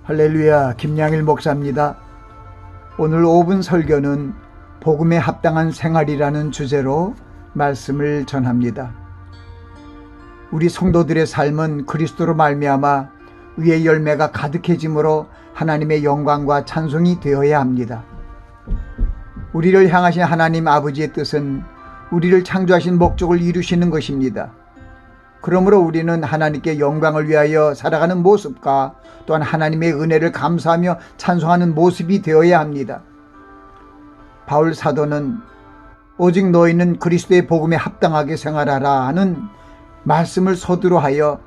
할렐루야, 김양일 목사입니다. 오늘 5분 설교는 복음에 합당한 생활이라는 주제로 말씀을 전합니다. 우리 성도들의 삶은 그리스도로 말미암아 의의 열매가 가득해짐으로 하나님의 영광과 찬송이 되어야 합니다. 우리를 향하신 하나님 아버지의 뜻은 우리를 창조하신 목적을 이루시는 것입니다. 그러므로 우리는 하나님께 영광을 위하여 살아가는 모습과 또한 하나님의 은혜를 감사하며 찬송하는 모습이 되어야 합니다. 바울 사도는 오직 너희는 그리스도의 복음에 합당하게 생활하라 하는 말씀을 서두로 하여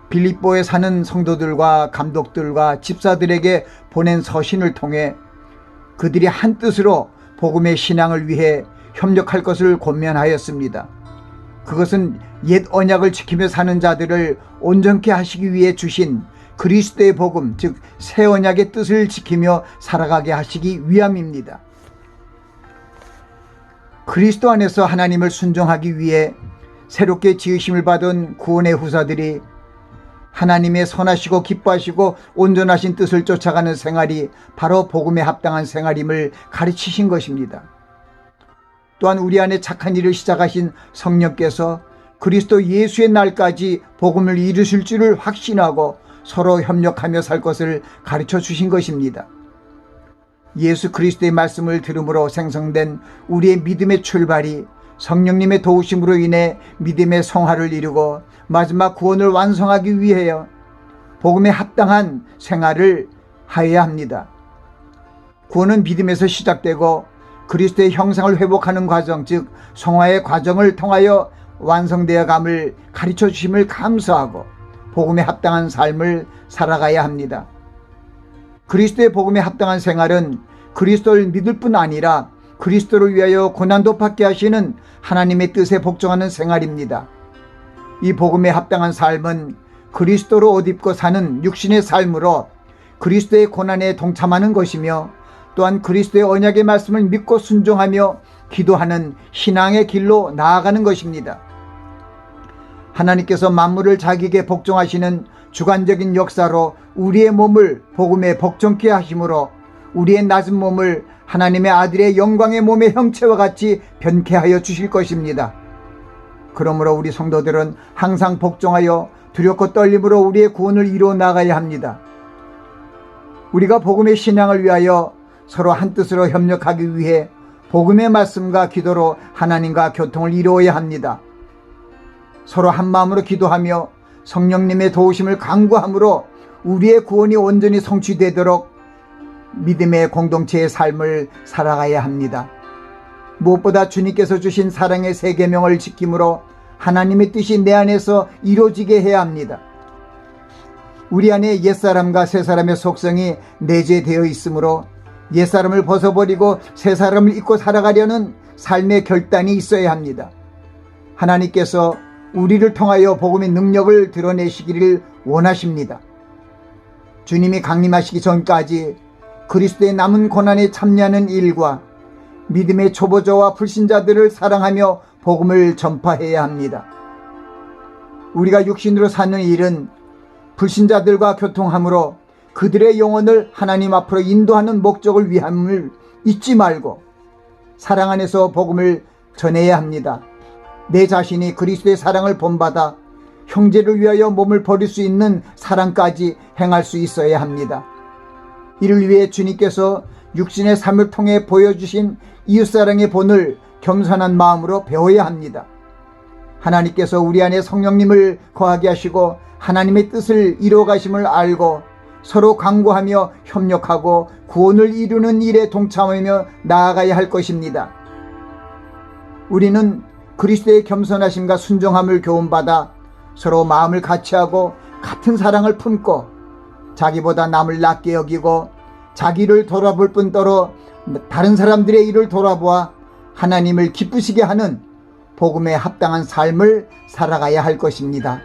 빌립보에 사는 성도들과 감독들과 집사들에게 보낸 서신을 통해 그들이 한 뜻으로 복음의 신앙을 위해 협력할 것을 권면하였습니다. 그것은 옛 언약을 지키며 사는 자들을 온전케 하시기 위해 주신 그리스도의 복음, 즉 새 언약의 뜻을 지키며 살아가게 하시기 위함입니다. 그리스도 안에서 하나님을 순종하기 위해 새롭게 지으심을 받은 구원의 후사들이 하나님의 선하시고 기뻐하시고 온전하신 뜻을 쫓아가는 생활이 바로 복음에 합당한 생활임을 가르치신 것입니다. 또한 우리 안에 착한 일을 시작하신 성령께서 그리스도 예수의 날까지 복음을 이루실 줄을 확신하고 서로 협력하며 살 것을 가르쳐 주신 것입니다. 예수 그리스도의 말씀을 들음으로 생성된 우리의 믿음의 출발이 성령님의 도우심으로 인해 믿음의 성화를 이루고 마지막 구원을 완성하기 위하여 복음에 합당한 생활을 하여야 합니다. 구원은 믿음에서 시작되고 그리스도의 형상을 회복하는 과정, 즉 성화의 과정을 통하여 완성되어 감을 가르쳐 주심을 감사하고 복음에 합당한 삶을 살아가야 합니다. 그리스도의 복음에 합당한 생활은 그리스도를 믿을 뿐 아니라 그리스도를 위하여 고난도 받게 하시는 하나님의 뜻에 복종하는 생활입니다. 이 복음에 합당한 삶은 그리스도로 옷 입고 사는 육신의 삶으로 그리스도의 고난에 동참하는 것이며 또한 그리스도의 언약의 말씀을 믿고 순종하며 기도하는 신앙의 길로 나아가는 것입니다. 하나님께서 만물을 자기에게 복종하시는 주관적인 역사로 우리의 몸을 복음에 복종케 하심으로 우리의 낮은 몸을 하나님의 아들의 영광의 몸의 형체와 같이 변케 하여 주실 것입니다. 그러므로 우리 성도들은 항상 복종하여 두렵고 떨림으로 우리의 구원을 이루어 나가야 합니다. 우리가 복음의 신앙을 위하여 서로 한 뜻으로 협력하기 위해 복음의 말씀과 기도로 하나님과 교통을 이루어야 합니다. 서로 한 마음으로 기도하며 성령님의 도우심을 간구함으로 우리의 구원이 온전히 성취되도록 믿음의 공동체의 삶을 살아가야 합니다. 무엇보다 주님께서 주신 사랑의 세 계명을 지킴으로 하나님의 뜻이 내 안에서 이루어지게 해야 합니다. 우리 안에 옛사람과 새사람의 속성이 내재되어 있으므로 옛사람을 벗어버리고 새사람을 입고 살아가려는 삶의 결단이 있어야 합니다. 하나님께서 우리를 통하여 복음의 능력을 드러내시기를 원하십니다. 주님이 강림하시기 전까지 그리스도의 남은 고난에 참여하는 일과 믿음의 초보자와 불신자들을 사랑하며 복음을 전파해야 합니다. 우리가 육신으로 사는 일은 불신자들과 교통함으로 그들의 영혼을 하나님 앞으로 인도하는 목적을 위함을 잊지 말고 사랑 안에서 복음을 전해야 합니다. 내 자신이 그리스도의 사랑을 본받아 형제를 위하여 몸을 버릴 수 있는 사랑까지 행할 수 있어야 합니다. 이를 위해 주님께서 육신의 삶을 통해 보여주신 이웃사랑의 본을 겸손한 마음으로 배워야 합니다. 하나님께서 우리 안에 성령님을 거하게 하시고 하나님의 뜻을 이루어 가심을 알고 서로 강구하며 협력하고 구원을 이루는 일에 동참하며 나아가야 할 것입니다. 우리는 그리스도의 겸손하심과 순종함을 교훈받아 서로 마음을 같이하고 같은 사랑을 품고 자기보다 남을 낮게 여기고 자기를 돌아볼 뿐더러 다른 사람들의 일을 돌아보아 하나님을 기쁘시게 하는 복음에 합당한 삶을 살아가야 할 것입니다.